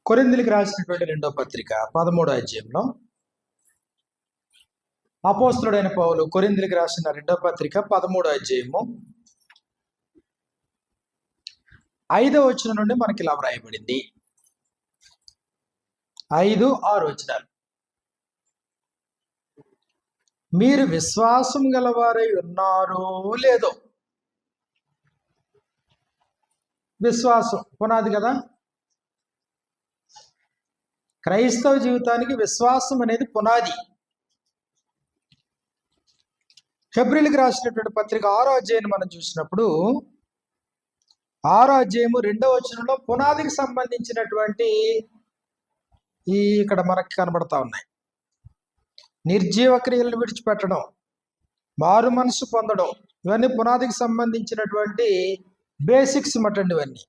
కొరింథీయులకు రాసినటువంటి రెండో పత్రిక 13వ అధ్యాయంలో అపోస్తలుడైన పౌలు కొరింథీయులకు రాసిన రెండో పత్రిక 13వ అధ్యాయము 5వ వచనం నుండి మనకి ఇలా వ్రాయబడింది. 5, 6 వచనాలు. మీరు విశ్వాసం గలవారై ఉన్నారో లేదో. విశ్వాసం పునాది కదా. క్రైస్తవ జీవితానికి విశ్వాసం అనేది పునాది. హెబ్రీయులకు రాసినటువంటి పత్రిక 6వ అధ్యాయాన్ని మనం చూసినప్పుడు 6వ అధ్యాయము 2వ వచనంలో పునాదికి సంబంధించినటువంటి ఇక్కడ మనకి కనబడతా ఉన్నాయి. నిర్జీవ క్రియలను విడిచిపెట్టడం, మారు మనసు పొందడం, ఇవన్నీ పునాదికి సంబంధించినటువంటి బేసిక్స్ మటండి ఇవన్నీ.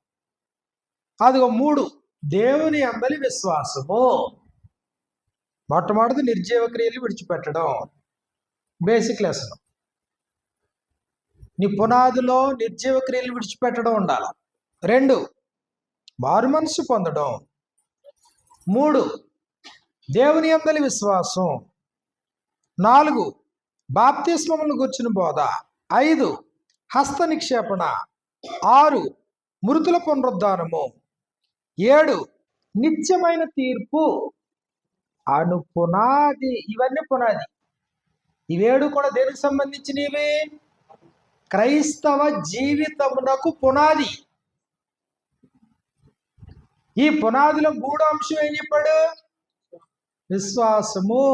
అదిగో 3, దేవుని అందలి విశ్వాసము. మొట్టమొదటి నిర్జీవ క్రియలు విడిచిపెట్టడం, బేసిక్ లెసన్. నీ పునాదిలో నిర్జీవ క్రియలు విడిచిపెట్టడం ఉండాలి. 2, మారు మనసు పొందడం. 3, దేవుని అందలి విశ్వాసం. 4, బాప్తిస్మమును గూర్చిన బోధ. 5, హస్త నిక్షేపణ. 6, మృతుల పునరుద్ధానము. 7, నిత్యమైన తీర్పు అను పునాది. ఇవన్నీ పునాది. ఇవేడు కూడా దేనికి సంబంధించినవి? క్రైస్తవ జీవితమునకు పునాది. ఈ పునాదిలో 3వ అంశం ఏం చెప్పాడు? విశ్వాసము.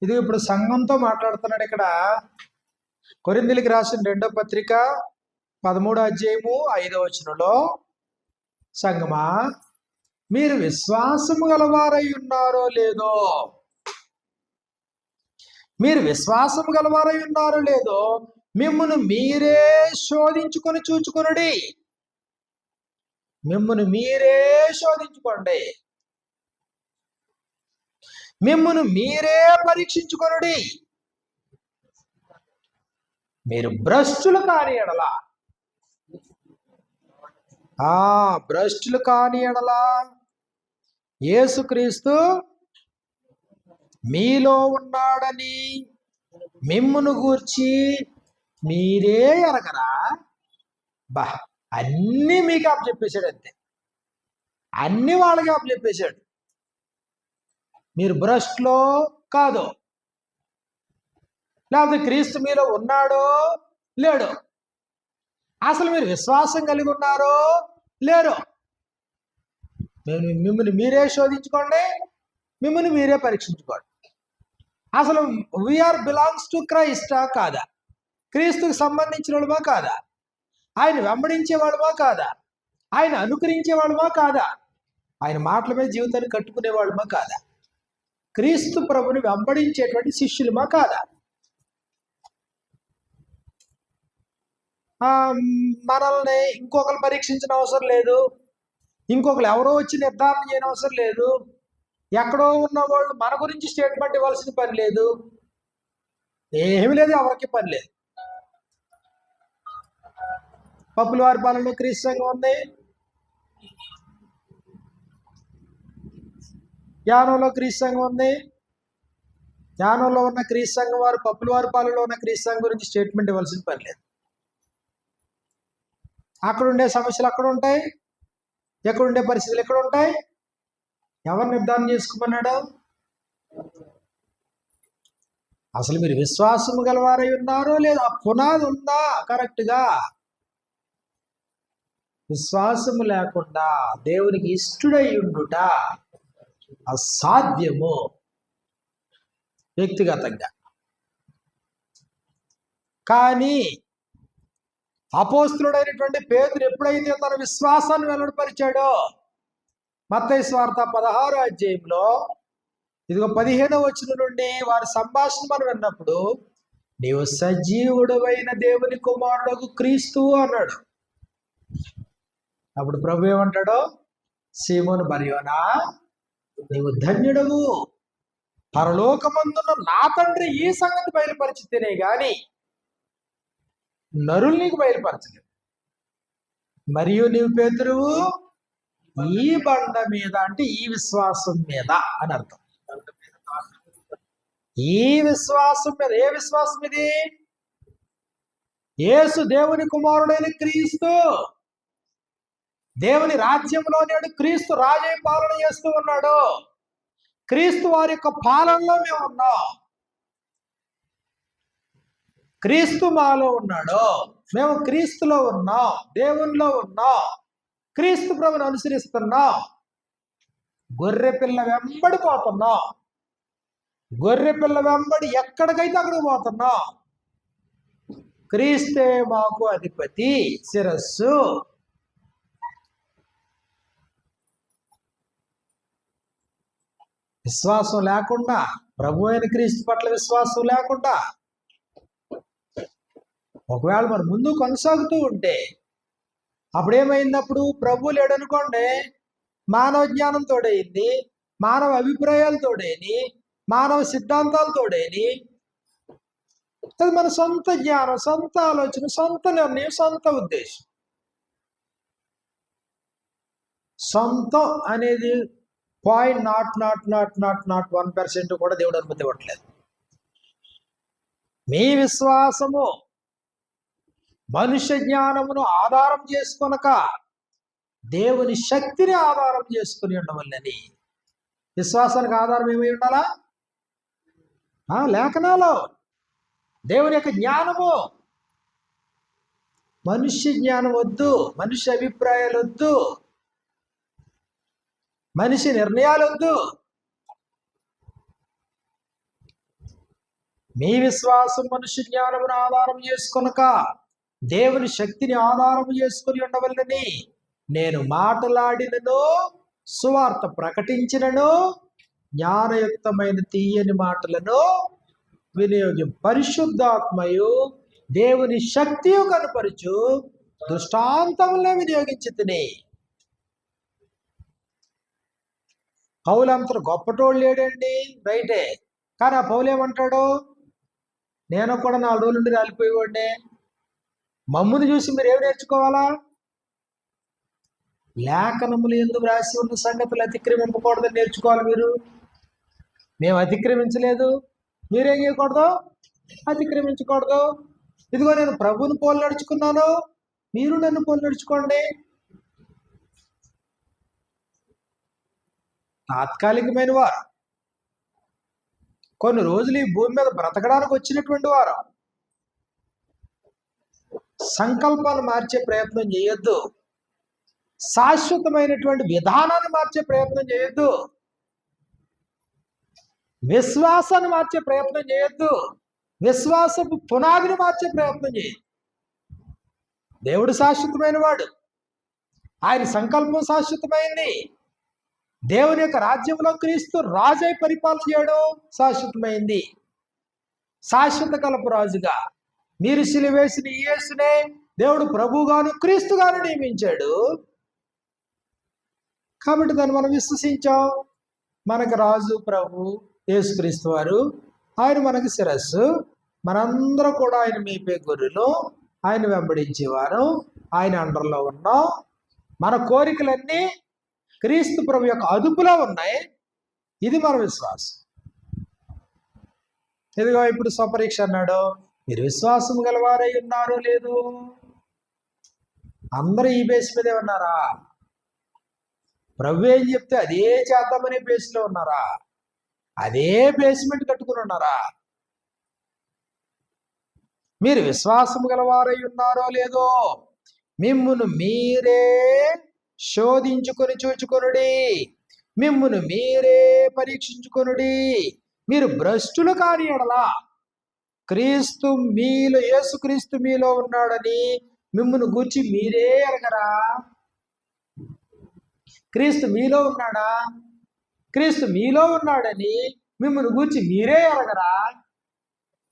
ఇది ఇప్పుడు సంఘంతో మాట్లాడుతున్నాడు ఇక్కడ. కొరింథీయులకు రాసిన రెండో పత్రిక 13వ అధ్యాయము 5వ వచనంలో, సంగమా మీరు విశ్వాసము గలవారై ఉన్నారో లేదో. మీరు విశ్వాసము గలవారై ఉన్నారో లేదో మిమ్మును మీరే శోధించుకొని చూచుకొనుడి. మిమ్మును మీరే శోధించుకోండి, మిమ్మును మీరే పరీక్షించుకొనుడి. మీరు భ్రష్టులు కాని ఎడలా, భ్రష్టులు కాని ఎడలా యేసుక్రీస్తు మీలో ఉన్నాడని మిమ్మును గూర్చి మీరే ఎరగరా? అన్నీ మీకు అప్పచెప్పేశాడు. అంతే, అన్ని వాళ్ళకి అప్పచెప్పేశాడు. మీరు భ్రష్టులో కాదో, లేకపోతే క్రీస్తు మీలో ఉన్నాడో లేడో, అసలు మీరు విశ్వాసం కలిగి ఉన్నారో లేరో, మిమ్మల్ని మీరే శోధించుకోండి, మిమ్మల్ని మీరే పరీక్షించుకోండి. అసలు వీఆర్ బిలాంగ్స్ టు క్రైస్టా కాదా? క్రీస్తుకు సంబంధించిన వాళ్ళమా కాదా? ఆయన వెంబడించే వాళ్ళమా కాదా? ఆయన అనుకరించే వాళ్ళమా కాదా? ఆయన మాటల మీద జీవితాన్ని కట్టుకునే వాళ్ళమా కాదా? క్రీస్తు ప్రభుని వెంబడించేటువంటి శిష్యులమా కాదా? మనల్ని ఇంకొకరు పరీక్షించిన అవసరం లేదు, ఇంకొకరు ఎవరో వచ్చి నిర్ధారణ చేయని అవసరం లేదు, ఎక్కడో ఉన్న వాళ్ళు మన గురించి స్టేట్మెంట్ ఇవ్వాల్సిన పని లేదు, ఏమీ లేదు, ఎవరికి పని లేదు. పప్పులవారిపాలెంలో క్రీస్తు సంఘం ఉంది, యానంలో క్రీస్తు సంఘం ఉంది. యానంలో ఉన్న క్రీస్తు సంఘం వారు పప్పులవారిపాలెంలో ఉన్న క్రీస్తు సంఘం గురించి స్టేట్మెంట్ ఇవ్వాల్సిన పని లేదు. అక్కడ ఉండే సమస్యలు అక్కడ ఉంటాయి, ఎక్కడ ఉండే పరిస్థితులు ఎక్కడ ఉంటాయి. ఎవరు నిర్ధారణ చేసుకోమన్నాడు? అసలు మీరు విశ్వాసము గలవారై ఉన్నారో లేదో, ఆ పునాది ఉందా కరెక్ట్గా? విశ్వాసము లేకుండా దేవునికి ఇష్టడై ఉండుట అసాధ్యము. వ్యక్తిగతంగా కానీ అపోస్తలుడైనటువంటి పేతురు ఎప్పుడైతే తన విశ్వాసాన్ని వెల్లడిపరిచాడో, మత్తయి సువార్త 16వ అధ్యాయంలో 15వ వచనం నుండి వారి సంభాషణ మనం విన్నప్పుడు, నీవు సజీవుడవైన దేవుని కుమారుడగు క్రీస్తు అన్నాడు. అప్పుడు ప్రభు ఏమంటాడో, సీమోను బర్యోనా నీవు ధన్యుడవు, పరలోకమందున్న నా తండ్రి ఈ సంగతి బయలుపరిచితేనే గాని నరులు నీకు బయలుపరచలేదు. మరియు నీవు పేతురువు ఈ బండ మీద అంటే ఈ విశ్వాసం మీద అని అర్థం. ఈ విశ్వాసం మీద. ఏ విశ్వాసం ఇది? యేసు దేవుని కుమారుడైన క్రీస్తు, దేవుని రాజ్యంలో నేడు క్రీస్తు రాజై పాలన చేస్తూ ఉన్నాడు. క్రీస్తు వారి యొక్క పాలనలో మేము ఉన్నాం. క్రీస్తు మాలో ఉన్నాడు, మేము క్రీస్తులో ఉన్నాం, దేవునిలో ఉన్నాం, క్రీస్తు ప్రభుని అనుసరిస్తున్నాం, గొర్రె పిల్ల వెంబడి పోతున్నాం. గొర్రె పిల్ల వెంబడి ఎక్కడికైతే అక్కడికి పోతున్నాం. క్రీస్తే మాకు అధిపతి, శిరస్సు. విశ్వాసం లేకుండా, ప్రభు అయిన క్రీస్తు పట్ల విశ్వాసం లేకుండా ఒకవేళ మరి ముందు కొనసాగుతూ ఉంటే అప్పుడు ఏమైందప్పుడు? ప్రభు లేడనుకోండి, మానవ జ్ఞానంతోడైంది, మానవ అభిప్రాయాలతోడేని, మానవ సిద్ధాంతాలతోడేని, అది మన సొంత జ్ఞానం, సొంత ఆలోచన, సొంత నిర్ణయం, సొంత ఉద్దేశం. సొంతం అనేది 0.0001% కూడా దేవుడు అనుమతి ఇవ్వట్లేదు. మీ విశ్వాసము మనుష్య జ్ఞానమును ఆధారం చేసుకొనక దేవుని శక్తిని ఆధారం చేసుకుని ఉండవల్లని. విశ్వాసానికి ఆధారం ఏమై ఉండాలా? లేఖనాలు, దేవుని యొక్క జ్ఞానము. మనుష్య జ్ఞానం వద్దు, మనుష్య అభిప్రాయాలు వద్దు, మనిషి నిర్ణయాలు వద్దు. మీ విశ్వాసం మనుష్య జ్ఞానమును ఆధారం చేసుకొనక దేవుని శక్తిని ఆధారం చేసుకుని ఉండవల్లని. నేను మాట్లాడినను, సువార్త ప్రకటించినను, జ్ఞానయుక్తమైన తీయని మాటలను పరిశుద్ధాత్మయు దేవుని శక్తియు కనపరుచు దృష్టాంతములే వినియోగించి తిని. పౌలంతరు గొప్పటోళ్ళు లేడండి, రైటే. కానీ ఆ పౌలు ఏమంటాడు? నేను కూడా 4 రోజుల నుండి రాలిపోయేవాడినే. మమ్ముని చూసి మీరు ఏమి నేర్చుకోవాలా? లేఖనములు ఎందుకు రాసి ఉన్న సంగతులు అతిక్రమింపకూడదని నేర్చుకోవాలి మీరు. మేము అతిక్రమించలేదు, మీరేం చేయకూడదు? అతిక్రమించకూడదు. ఇదిగో నేను ప్రభుని పోలు నడుచుకున్నాను, మీరు నన్ను పోలు నడుచుకోండి. తాత్కాలికమైన వారు, కొన్ని రోజులు ఈ భూమి మీద బ్రతకడానికి వచ్చినటువంటి వారు. సంకల్పాన్ని మార్చే ప్రయత్నం చేయొద్దు. శాశ్వతమైనటువంటి విధానాన్ని మార్చే ప్రయత్నం చేయొద్దు. విశ్వాసాన్ని మార్చే ప్రయత్నం చేయొద్దు. విశ్వాసపు పునాదిని మార్చే ప్రయత్నం చేయదు. దేవుడు శాశ్వతమైన వాడు, ఆయన సంకల్పం శాశ్వతమైంది. దేవుని యొక్క రాజ్యంలో క్రీస్తు రాజై పరిపాలన చేయడం శాశ్వతమైంది. శాశ్వత కలపు రాజుగా మీరు సిలువేసిన యేసునే దేవుడు ప్రభువుగాను క్రీస్తుగాను నియమించాడు. కాబట్టి దాన్ని మనం విశ్వసించాం. మనకు రాజు ప్రభు యేసుక్రీస్తు వారు, ఆయన మనకు శిరస్సు. మనందరూ కూడా ఆయన మేపే గొర్రెలు, ఆయన వెంబడించేవారు, ఆయన అండర్లో ఉన్నాం. మన కోరికలన్నీ క్రీస్తు ప్రభు యొక్క అదుపులో ఉన్నాయి. ఇది మన విశ్వాసం. ఇదిగో ఇప్పుడు స్వపరీక్ష అన్నాడు. మీరు విశ్వాసం గలవారై ఉన్నారో లేదు? అందరూ ఈ బేస్ మీదే ఉన్నారా? ప్రభు ఏం చెప్తే అదే చేద్దామనే బేస్లో ఉన్నారా? అదే బేస్మెంట్ కట్టుకుని ఉన్నారా? మీరు విశ్వాసం గలవారై ఉన్నారో లేదో మిమ్మును మీరే శోధించుకొని చూచుకొనుడి, మిమ్మును మీరే పరీక్షించుకొనుడి. మీరు భ్రష్టులు కాని ఎడలా క్రీస్తు మీలో, యేసుక్రీస్తు మీలో ఉన్నాడని మిమ్మును గూర్చి మీరే ఎరగరా? క్రీస్తు మీలో ఉన్నాడా? క్రీస్తు మీలో ఉన్నాడని మిమ్మును గూర్చి మీరే ఎరగరా?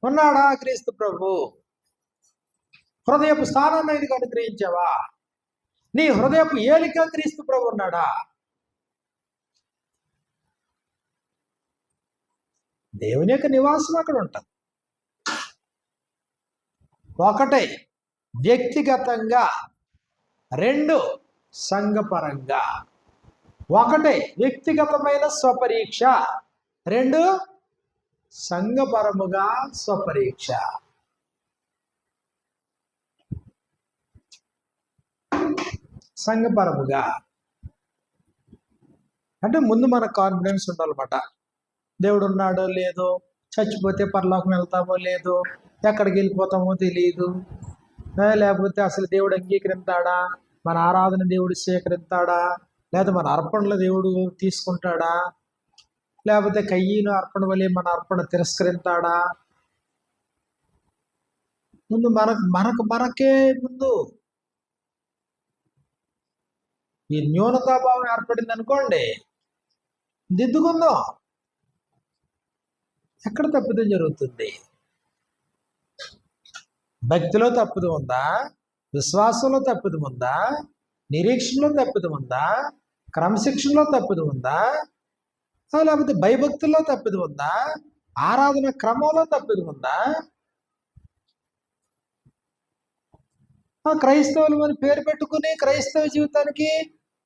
ఉన్నాడా క్రీస్తు ప్రభు? హృదయపు స్థానాన్ని ఆయనకు అనుగ్రహించావా? నీ హృదయపు ఏలిక క్రీస్తు ప్రభు ఉన్నాడా? దేవుని యొక్క నివాసం అక్కడ ఉంటుంది. ఒకటే వ్యక్తిగతంగా, 2 సంఘపరంగా. ఒకటే వ్యక్తిగతమైన స్వపరీక్ష, రెండు సంఘపరముగా స్వపరీక్ష. సంఘపరముగా అంటే ముందు మనకు కాన్ఫిడెన్స్ ఉండాలన్నమాట. దేవుడు ఉన్నాడో లేదో, చచ్చిపోతే పరలోకం వెళ్తామో లేదో, ఎక్కడికి వెళ్ళిపోతామో తెలియదు, లేకపోతే అసలు దేవుడు అంగీకరిస్తాడా, మన ఆరాధన దేవుడు స్వీకరిస్తాడా, లేదా మన అర్పణలు దేవుడు తీసుకుంటాడా, లేకపోతే కయ్యను అర్పణ వలె మన అర్పణ తిరస్కరిస్తాడా. ముందు మనకే ముందు ఈ న్యూనతాభావం ఏర్పడింది అనుకోండి, దిద్దుకుందాం. ఎక్కడ తప్పిదం జరుగుతుంది? భక్తిలో తప్పిదం ఉందా, విశ్వాసంలో తప్పిదం ఉందా, నిరీక్షణలో తప్పిదం ఉందా, క్రమశిక్షణలో తప్పిదం ఉందా, లేకపోతే భయభక్తుల్లో తప్పిదం ఉందా, ఆరాధన క్రమంలో తప్పిదం ఉందా? క్రైస్తవులు అని పేరు పెట్టుకుని క్రైస్తవ జీవితానికి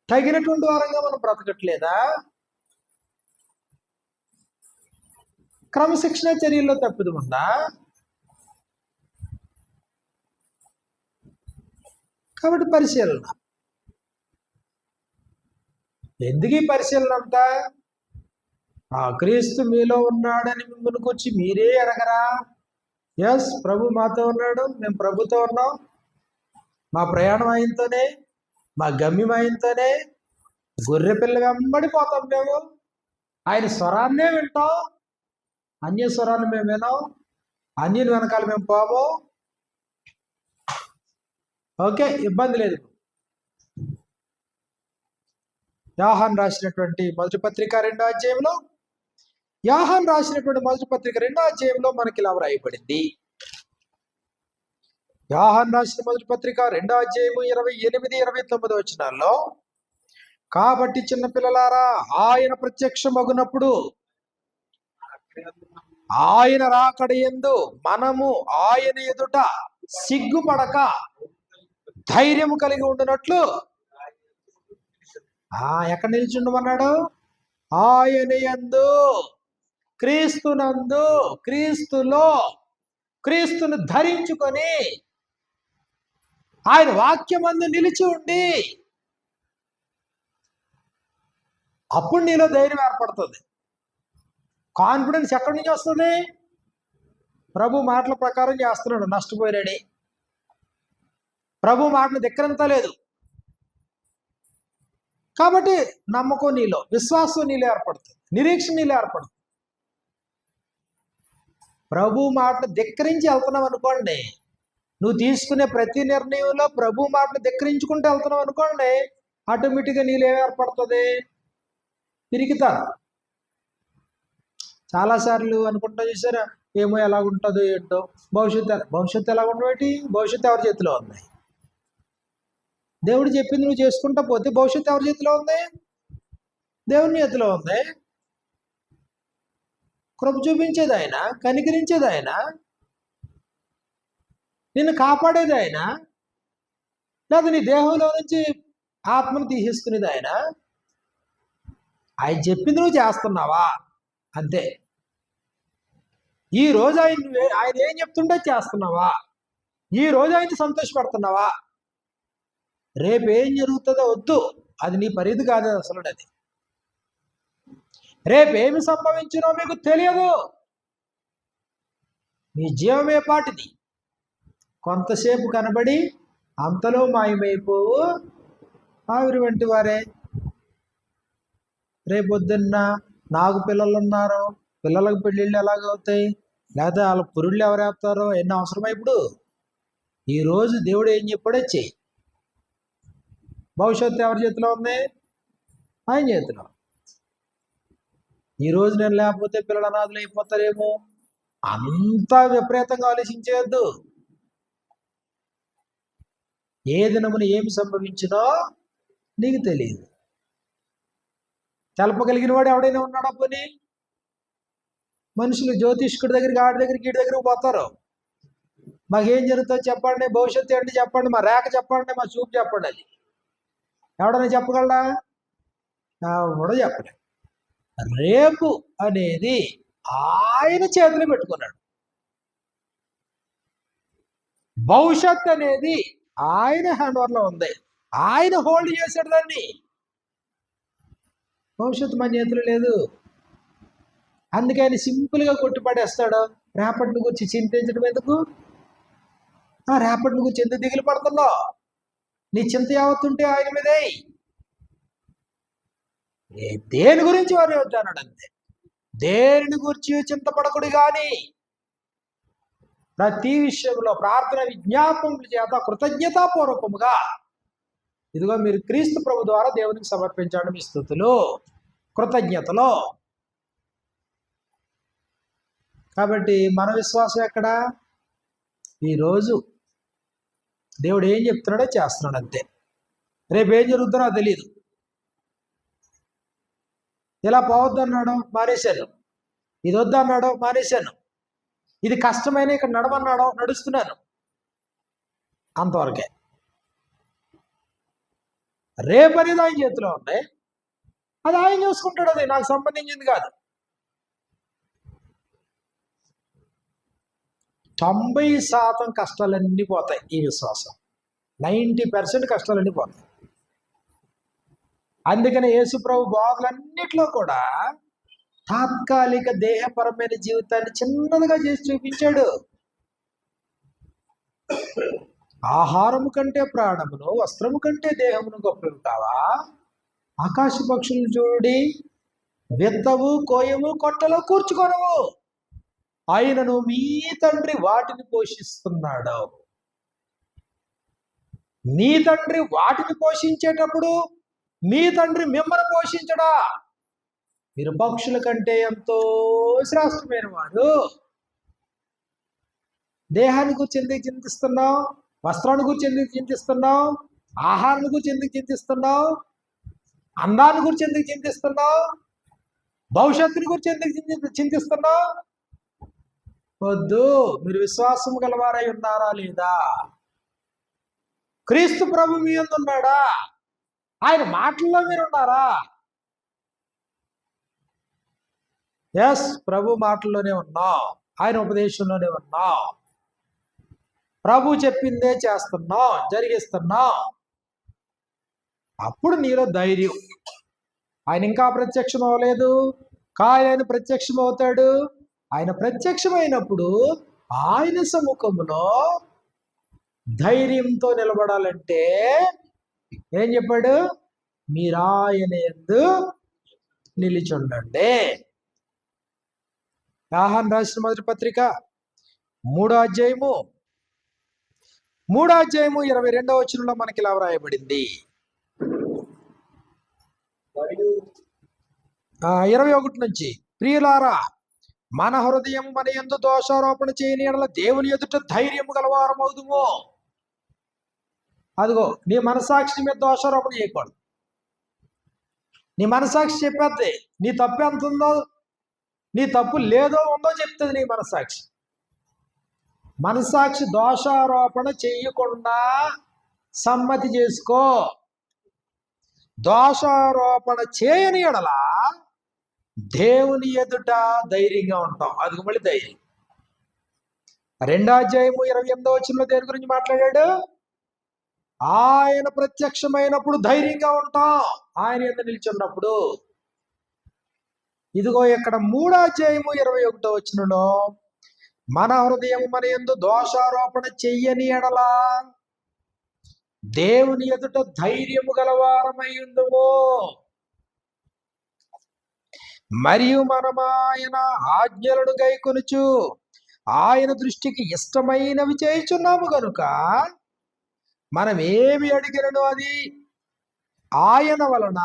తగినటువంటి వారంగా మనం బ్రతకట్లేదా? క్రమశిక్షణ చర్యల్లో తప్పిదం ఉందా? కాబట్టి పరిశీలన. ఎందుకు ఈ పరిశీలన అంతా? ఆ క్రీస్తు మీలో ఉన్నాడని మిమ్మల్ని వచ్చి మీరే ఎరగరా? ఎస్, ప్రభు మాతో ఉన్నాడు, మేము ప్రభుతో ఉన్నాం, మా ప్రయాణం ఆయనతోనే, మా గమ్యం ఆయనతోనే, గొర్రె పిల్ల వెంబడిపోతాం మేము, ఆయన స్వరాన్నే వింటాం, అన్య స్వరాన్ని మేము వినాం, అన్యుని వెనకాల మేము పోము. ఓకే, ఇబ్బంది లేదు. యోహాను రాసినటువంటి మొదటి పత్రిక 2వ అధ్యాయంలో, యోహాను రాసినటువంటి మొదటి పత్రిక 2వ అధ్యాయంలో మనకి ఇలా వ్రాయబడింది. యోహాను రాసిన మొదటి పత్రిక 2వ అధ్యాయము 28, 29 వచనాల్లో, కాబట్టి చిన్న పిల్లలారా, ఆయన ప్రత్యక్షమగునప్పుడు ఆయన రాకడ యందు మనము ఆయన ఎదుట సిగ్గుపడక ధైర్యము కలిగి ఉండునట్లు. ఎక్కడ నిల్చుండమన్నాడు? ఆయన యందు, క్రీస్తునందు, క్రీస్తులో, క్రీస్తును ధరించుకొని ఆయన వాక్యమందు నిలిచి ఉండి, అప్పుడు నీలో ధైర్యం ఏర్పడుతుంది. కాన్ఫిడెన్స్ ఎక్కడి నుంచి వస్తుంది? ప్రభు మాటల ప్రకారం చేస్తున్నాడు, నష్టపోయాడని. ప్రభు మాటను ధిక్కరించలేదు కాబట్టి నమ్మకం నీలో, విశ్వాసం నీలో ఏర్పడుతుంది, నిరీక్షణ నీలో ఏర్పడుతుంది. ప్రభు మాటను ధిక్కరించి వెళ్తున్నావు అనుకోండి, నువ్వు తీసుకునే ప్రతి నిర్ణయంలో ప్రభు మాటను ధిక్కరించుకుంటూ వెళ్తున్నావు అనుకోండి, ఆటోమేటిక్గా నీలో ఏం ఏర్పడుతుంది? పిరికితాను. చాలాసార్లు అనుకుంటా చూసారా, ఏమో ఎలాగుంటుందో ఏంటో, భవిష్యత్తు ఎలా ఉండబట్టి, భవిష్యత్తు ఎవరి చేతిలో ఉంది? దేవుడు చెప్పింది నువ్వు చేసుకుంటా పోతే భవిష్యత్తు ఎవరి చేతిలో ఉంది? దేవుని చేతిలో ఉంది. కృప చూపించేది ఆయన, కనికరించేది ఆయన, నిన్ను కాపాడేది ఆయన, లేదా నీ దేహంలో నుంచి ఆత్మను తీసేసుకునేది ఆయన. ఆయన చెప్పింది నువ్వు చేస్తున్నావా? అంతే. ఈ రోజు ఆయన ఏం చెప్తుంటే చేస్తున్నావా? ఈ రోజు ఆయన సంతోషపడుతున్నావా? రేపు ఏం జరుగుతుందో వద్దు, అది నీ పరిధి కాదు అసలు. అది రేపేమి సంభవించినో మీకు తెలియదు. మీ జీవమే పాటిది, కొంతసేపు కనబడి అంతలో మాయమైపోవు ఆవిరి వంటి వారే. రేపొద్దున్న నాకు పిల్లలు ఉన్నారు, పిల్లలకు పెళ్ళిళ్ళు ఎలాగవుతాయి, లేదా వాళ్ళ పురుళ్ళు ఎవరేస్తారో ఎన్ని అవసరమా? ఇప్పుడు ఈరోజు దేవుడు ఏం చెప్పాడో చెయ్యి. భవిష్యత్తు ఎవరి చేతిలో ఉంది? ఆయన చేతిలో. ఈరోజు నేను లేకపోతే పిల్లలు అనాథులు అయిపోతారేమో, అంతా విపరీతంగా ఆలోచించేయద్దు. ఏ దినమున ఏమి సంభవించినో నీకు తెలియదు. తెలపగలిగిన వాడు ఎవడైనా ఉన్నాడా? పోనీ మనుషులు జ్యోతిష్కుడి దగ్గరికి, ఆడి దగ్గరికి, వీడి దగ్గరికి పోతారు. మాకేం జరుగుతుందో చెప్పండి, భవిష్యత్తు ఏంటి చెప్పండి, మా రేఖ చెప్పండి, మా చూపు చెప్పండి. అది ఎవడన్నా చెప్పగలడా? కూడా చెప్పలే. రేపు అనేది ఆయన చేతిలో పెట్టుకున్నాడు. భవిష్యత్ అనేది ఆయన హ్యాండ్ ఓవర్లో ఉంది. ఆయన హోల్డ్ చేశాడు దాన్ని. భవిష్యత్తు మన చేతిలో లేదు. అందుకే ఆయన సింపుల్గా కొట్టిపడేస్తాడు. రేపటిని గురించి చింతించడం ఎందుకు? రేపటిని గురించి ఎందుకు దిగులు పడుతున్నావు? నీ చింత యావత్తుంటే ఆయన మీదే. దేని గురించి వారు అన్నాడు అంతే. దేనిని గురించి చింతపడకుడు గాని ప్రతి విషయంలో ప్రార్థన విజ్ఞాపనముల చేత కృతజ్ఞతాపూర్వకముగా ఇదిగో మీరు క్రీస్తు ప్రభు ద్వారా దేవునికి సమర్పించండి మీ స్తుతులు కృతజ్ఞతలో. కాబట్టి మన విశ్వాసం ఎక్కడ? ఈరోజు దేవుడు ఏం చెప్తున్నాడో చేస్తున్నాడు అంతే. రేపు ఏం జరుగుతుందో తెలియదు. ఇలా పోవద్దన్నాడు, మానేశాను. ఇది వద్దన్నాడు, మానేశాను. ఇది కష్టమైన ఇక్కడ నడవన్నాడు, నడుస్తున్నాను. అంతవరకే. రేపు అనేది ఆయన చేతిలో ఉన్నాయి. అది ఆయన చూసుకుంటాడు. అది నాకు సంబంధించింది కాదు. 90% కష్టాలన్నీ పోతాయి. ఈ విశ్వాసం 90% కష్టాలన్నీ పోతాయి. అందుకని యేసుప్రభు బోధలన్నిట్లో కూడా తాత్కాలిక దేహపరమైన జీవితాన్ని చిన్నదిగా చేసి చూపించాడు. ఆహారము కంటే ప్రాణమును, వస్త్రము కంటే దేహమును గొప్పవి కావా? ఆకాశ పక్షులు చూడి విత్తవు, కోయము, కొట్టలో కూర్చుకొనవు, ఆయనను మీ తండ్రి వాటిని పోషిస్తున్నాడు. మీ తండ్రి వాటిని పోషించేటప్పుడు మీ తండ్రి మిమ్మల్ని పోషించడా? మీరు పక్షుల కంటే ఎంతో శ్రేష్టమైన వారు. దేహాన్ని గురించి ఎందుకు చింతిస్తున్నావు? వస్త్రాన్ని గురించి ఎందుకు చింతిస్తున్నావు? ఆహారాన్ని గురించి ఎందుకు చింతిస్తున్నావు? అందాన్ని గురించి ఎందుకు చింతిస్తున్నావు? భవిష్యత్తుని గురించి ఎందుకు చింతిస్తున్నావు? వద్దు. మీరు విశ్వాసం గలవారై ఉన్నారా లేదా? క్రీస్తు ప్రభు మీ యందు ఉన్నాడా? ఆయన మాటల్లో మీరున్నారా? ఎస్, ప్రభు మాటల్లోనే ఉన్నాం. ఆయన ఉపదేశంలోనే ఉన్నాం. ప్రభు చెప్పిందే చేస్తున్నాం, జరిగిస్తున్నాం. అప్పుడు నీలో ధైర్యం. ఆయన ఇంకా ప్రత్యక్షం అవ్వలేదు, కానీ ఆయన ప్రత్యక్షం అవుతాడు. ఆయన ప్రత్యక్షమైనప్పుడు ఆయన సముఖంలో ధైర్యంతో నిలబడాలంటే ఏం చెప్పాడు? మీరాయన యందు నిలిచుండండి. యోహాను రాసిన మొదటి పత్రిక 3వ అధ్యాయము 22వ వచనంలో మనకి ఇలా వ్రాయబడింది. 21 నుంచి, ప్రియులారా, మన హృదయం మన యందు దోషారోపణ చేయని యెడల దేవుని ఎదుట ధైర్యము గలవారమవుదుము. అదిగో, నీ మనసాక్షి మీద దోషారోపణ చేయకూడదు. నీ మనసాక్షి చెప్పేద్ది నీ తప్పు ఎంత ఉందో, నీ తప్పు లేదో ఉందో చెప్తుంది నీ మనసాక్షి. మనసాక్షి దోషారోపణ చెయ్యకుండా సమ్మతి చేసుకో. దోషారోపణ చేయని యెడల దేవుని ఎదుట ధైర్యంగా ఉంటాం. అది మళ్ళీ ధైర్యం. 2వ అధ్యాయము 28వ వచనంలో దేని గురించి మాట్లాడాడు? ఆయన ప్రత్యక్షమైనప్పుడు ధైర్యంగా ఉంటాం, ఆయన యందు నిలిచున్నప్పుడు. ఇదిగో ఇక్కడ 3వ అధ్యాయము 21వ వచనంలో, మన హృదయం మన యందు దోషారోపణ చెయ్యని యెడల దేవుని ఎదుట ధైర్యము గలవారమై ఉందుము. మరియు మనం ఆయన ఆజ్ఞలను గైకొనుచు ఆయన దృష్టికి ఇష్టమైనవి చేయుచున్నాము గనుక మనం ఏమి అడిగినను అది ఆయన వలన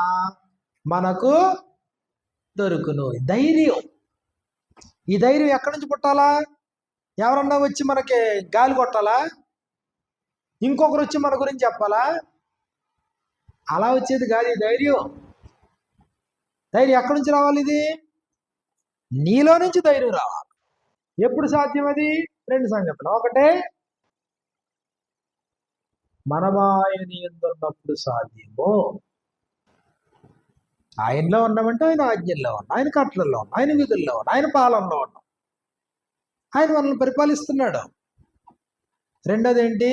మనకు దొరుకును. ధైర్యం. ఈ ధైర్యం ఎక్కడి నుంచి పుట్టాలా? ఎవరన్నా వచ్చి మనకి గాలి కొట్టాలా? ఇంకొకరు వచ్చి మన గురించి చెప్పాలా? అలా వచ్చేది కాదు ఈ ధైర్యం. ధైర్యం ఎక్కడి నుంచి రావాలి? ఇది నీలో నుంచి ధైర్యం రావాలి. ఎప్పుడు సాధ్యం అది? 2 సంగతులు. ఒకటే, మనమాయన యందు ఉన్నప్పుడు సాధ్యము. ఆయనలో ఉన్నామంటే ఆయన ఆజ్ఞల్లో ఉన్నాం, ఆయన కట్టలలో ఉన్నాం, ఆయన విధుల్లో ఉన్నాం, ఆయన పాలనలో ఉన్నాం, ఆయన మనల్ని పరిపాలిస్తున్నాడు. రెండోది ఏంటి?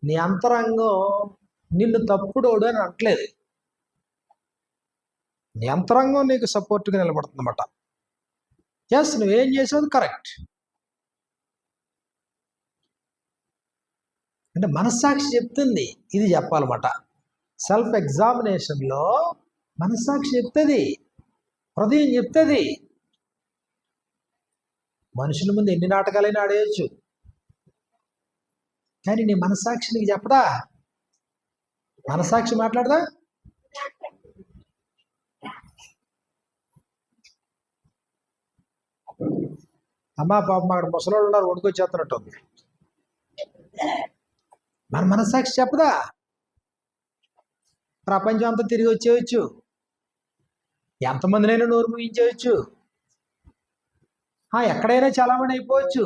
నీ అంతరంగం నిన్ను తప్పుడోడు అని అనట్లేదు. నీ అంతరంగం నీకు సపోర్ట్గా నిలబడుతుంది అన్నమాట. ఎస్, నువ్వేం చేసేది కరెక్ట్ అంటే మనస్సాక్షి చెప్తుంది ఇది చెప్పాలన్నమాట. సెల్ఫ్ ఎగ్జామినేషన్లో మనస్సాక్షి చెప్తుంది, హృదయం చెప్తుంది. మనుషుల ముందు ఎన్ని నాటకాలైనా ఆడేయచ్చు, కానీ నీ మనస్సాక్షి నీకు చెప్పదా? మనస్సాక్షి మాట్లాడదా? అమ్మా పాపం అక్కడ ముసలోళ్ళు ఉన్నారు, వణుకొచ్చేస్తున్నట్టుంది. మన మనస్సాక్షి చెప్పదా? ప్రపంచం అంతా తిరిగి వచ్చేయచ్చు, ఎంతమందినైనా నోరు ముగించేయచ్చు, ఎక్కడైనా చలామణి అయిపోవచ్చు.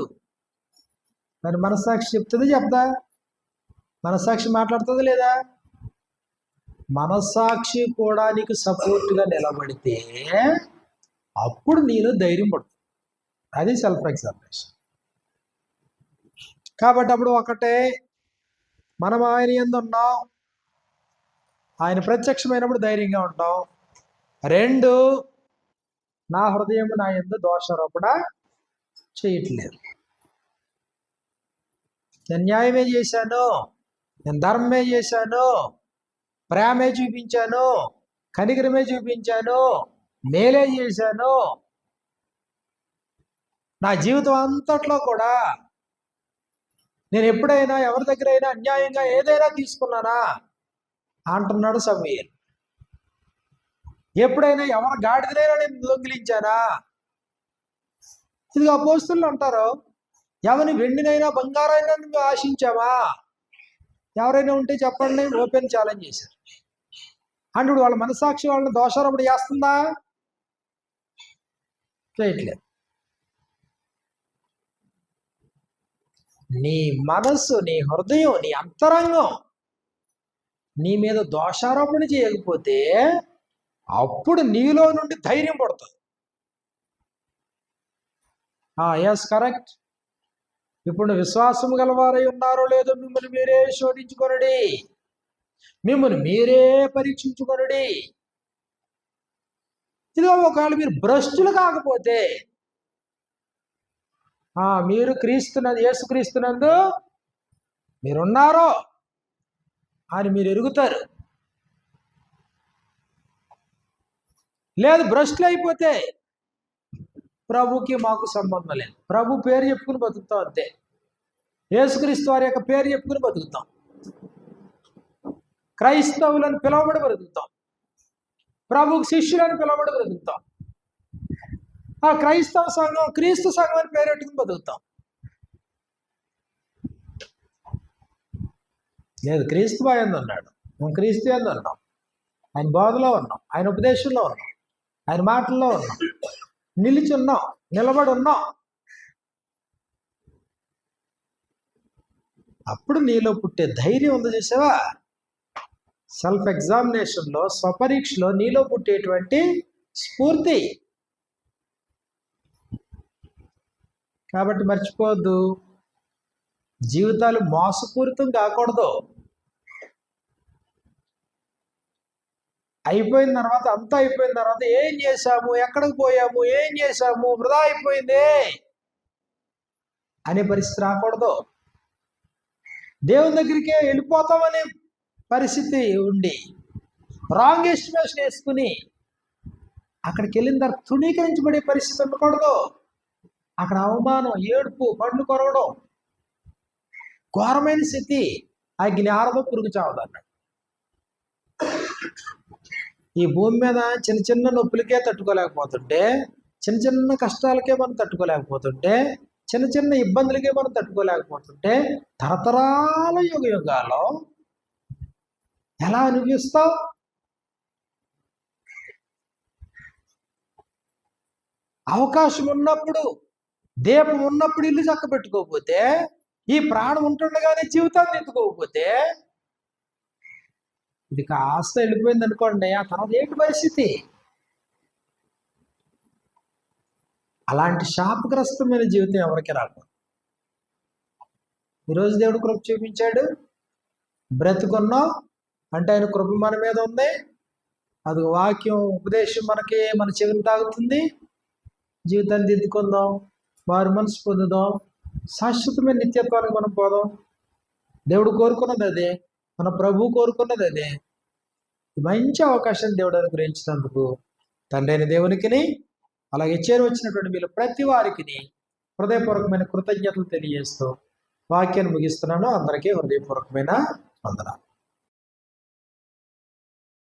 మరి మనస్సాక్షి చెప్తుంది చెప్పదా? మనస్సాక్షి మాట్లాడుతుంది లేదా? మనస్సాక్షి కూడా నీకు సపోర్ట్గా నిలబడితే అప్పుడు నేను ధైర్యం పడుతుంది. అది సెల్ఫ్ ఎగ్జామినేషన్. కాబట్టి అప్పుడు ఒకటే, మనం ఆయన యందు ఉన్నాం, ఆయన ప్రత్యక్షమైనప్పుడు ధైర్యంగా ఉంటాం. రెండు, నా హృదయం నా యందు దోషారోపణ చేయట్లేదు. నేను న్యాయమే చేశాను, నేను ధర్మమే చేశాను, ప్రేమే చూపించాను, కనికరమే చూపించాను, మేలే చేశాను, నా జీవితం అంతట్లో కూడా నేను ఎప్పుడైనా ఎవరి దగ్గర అయినా అన్యాయంగా ఏదైనా తీసుకున్నానా అంటున్నాడు సమూయేలు. ఎప్పుడైనా ఎవరి గాడిదైనా నేను దొంగిలించానా? ఇది అపోస్తలులు అంటారు, ఎవరిని వెండినైనా బంగారైనా నువ్వు ఆశించావా? ఎవరైనా ఉంటే చెప్పండి, ఓపెన్ ఛాలెంజ్ చేశారు. అంటే వాళ్ళ మనస్సాక్షి వాళ్ళని దోషారోపణ చేస్తుందా? చేయట్లేదు. నీ మనస్సు, నీ హృదయం, నీ అంతరంగం నీ మీద దోషారోపణ చేయకపోతే అప్పుడు నీలో నుండి ధైర్యం పడుతుంది. Yes, correct. ఇప్పుడు విశ్వాసం గలవారై ఉన్నారో లేదో మిమ్మల్ని మీరే శోధించుకొనుడి, మిమ్మల్ని మీరే పరీక్షించుకొనుడి. ఇదిగో ఒకవేళ మీరు భ్రష్టులు కాకపోతే, మీరు యేసుక్రీస్తునందు మీరున్నారో అని మీరు ఎరుగుతారు. లేదు, భ్రష్టులు అయిపోతే ప్రభుకి మాకు సంబంధం లేదు, ప్రభు పేరు చెప్పుకుని బతుకుతాం అంతే. యేసుక్రీస్తు వారి యొక్క పేరు చెప్పుకుని బతుకుతాం, క్రైస్తవులను పిలవబడి బ్రతుకుతాం, ప్రభుకి శిష్యులను పిలవబడి బ్రతుకుతాం, క్రైస్తవ సంఘం క్రీస్తు సంఘం అని పేరెట్టుకుని బతుకుతాం. లేదు, క్రీస్తు యందు ఉన్నాడు, మేము క్రీస్తు యందు ఉన్నాం, ఆయన బోధలో ఉన్నాం, ఆయన ఉపదేశంలో ఉన్నాం, ఆయన మాటల్లో ఉన్నాం, నిలిచి ఉన్నాం, నిలబడి ఉన్నాం. అప్పుడు నీలో పుట్టే ధైర్యం ఉంది చూసావా? సెల్ఫ్ ఎగ్జామినేషన్లో, స్వపరీక్షలో నీలో పుట్టేటువంటి స్ఫూర్తి. కాబట్టి మర్చిపోవద్దు, జీవితాలు మోసపూరితం కాకూడదు. అయిపోయిన తర్వాత, అంతా అయిపోయిన తర్వాత ఏం చేశాము, ఎక్కడికి పోయాము, ఏం చేశాము, వృధా అయిపోయింది అనే పరిస్థితి రాకూడదు. దేవుని దగ్గరికే వెళ్ళిపోతామనే పరిస్థితి ఉండి రాంగ్ ఎస్టిమేషన్ వేసుకుని అక్కడికి వెళ్ళిన తర్వాత తృణీకరించబడే పరిస్థితి ఉండకూడదు. అక్కడ అవమానం, ఏడుపు, పండ్లు కొరవడం, ఘోరమైన స్థితి. అగ్ని ఆరదు, పురుగు చావదన్నాడు. ఈ భూమి మీద చిన్న చిన్న నొప్పులకే తట్టుకోలేకపోతుంటే, చిన్న చిన్న కష్టాలకే మనం తట్టుకోలేకపోతుంటే, చిన్న చిన్న ఇబ్బందులకే మనం తట్టుకోలేకపోతుంటే, తరతరాల యుగాల్లో ఎలా అనుభవిస్తావు? అవకాశం ఉన్నప్పుడు, దీపం ఉన్నప్పుడు ఇల్లు చక్క పెట్టుకోకపోతే, ఈ ప్రాణం ఉంటుండగానే జీవితాన్ని ఎత్తుకోకపోతే ఇది కాస్త వెళ్ళిపోయింది అనుకోండి, ఆ తర్వాత ఏంటి పరిస్థితి? అలాంటి శాపగ్రస్తమైన జీవితం ఎవరికి రాకూడదు. ఈరోజు దేవుడు కృప చూపించాడు, బ్రతుకున్నాం అంటే ఆయన కృప మన మీద ఉంది. అది వాక్యం ఉపదేశం మనకి మన చెవిని తాగుతుంది. జీవితాన్ని దిద్దుకుందాం, వారి మనసు పొందుదాం, శాశ్వతమైన నిత్యత్వానికి మనం పోదాం. దేవుడు కోరుకున్నది అదే, మన ప్రభు కోరుకున్నది అదే. మంచి అవకాశాన్ని దేవుడు అనుగ్రహించినందుకు తండ్రి అయిన దేవునికిని, అలాగే చేరువచ్చినటువంటి వీళ్ళు ప్రతి వారికి హృదయపూర్వకమైన కృతజ్ఞతలు తెలియజేస్తూ వాక్యాన్ని ముగిస్తున్నాను. అందరికీ హృదయపూర్వకమైన వందనాలు.